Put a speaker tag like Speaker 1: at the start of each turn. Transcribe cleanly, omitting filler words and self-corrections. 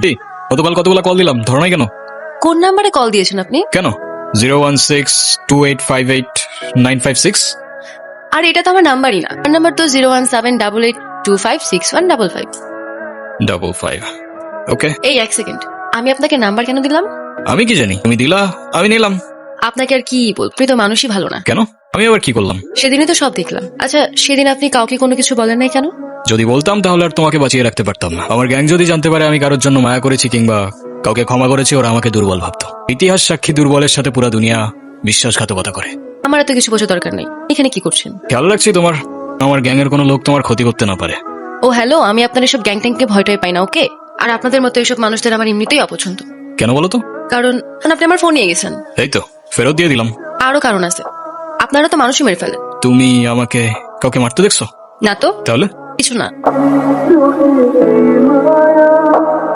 Speaker 1: এই, গতকাল কতগুলো কল দিলাম, ধরো নাই কেন?
Speaker 2: কোন নাম্বারে কল দিয়েছেন আপনি?
Speaker 1: কেন? 01628589556।
Speaker 2: আর এটা তো আমার নাম্বারই না, আমার নাম্বার তো 01788256155।
Speaker 1: 55। ওকে,
Speaker 2: এই এক সেকেন্ড, আমি আপনাকে নাম্বার কেন দিলাম?
Speaker 1: আমি কি জানি, তুমি দিলা, আমি নিলাম।
Speaker 2: আপনাকে আর কি বল, আপনি তো মানুষই ভালো না।
Speaker 1: কেন? আমি আবার কি করলাম?
Speaker 2: সেদিনই তো সব দেখলাম। আচ্ছা, সেদিন আপনি কাউকে কোনো কিছু বলেন নাই কেন?
Speaker 1: যদি বলতাম তাহলে আর তোমাকে বাঁচিয়ে রাখতে পারতাম না। আমার গ্যাং যদি জানতে পারে আমি কারোর জন্য মায়া করেছি কিংবা কাউকে ক্ষমা করেছি, ওরা আমাকে দুর্বল ভাবতো। ইতিহাস সাক্ষী, দুর্বলের সাথে পুরা দুনিয়া বিশ্বাসঘাতকতা করে।
Speaker 2: আমার এত কিছু বোঝা দরকার নেই। এখানে কি করছেন?
Speaker 1: খেয়াল রাখছি তোমার আমার গ্যাং এর কোনো লোক তোমার ক্ষতি করতে না পারে।
Speaker 2: ও হ্যালো, আমি আপনার এসব গ্যাং ট্যাংকে ভয়টাই পাই না, ওকে? আর আপনাদের মতো এসব মানুষদের আমার এমনিতেই অপছন্দ।
Speaker 1: কেন বলো তো?
Speaker 2: কারণ আপনি আমার ফোন নিয়ে গেছেন।
Speaker 1: এই তো ফেরত দিয়ে দিলাম।
Speaker 2: আরো কারণ আছে, আপনারা তো মানুষই মেরে ফেলেন।
Speaker 1: তুমি আমাকে কাউকে মারতে দেখছো?
Speaker 2: না তো,
Speaker 1: তাহলে
Speaker 2: কিছু না।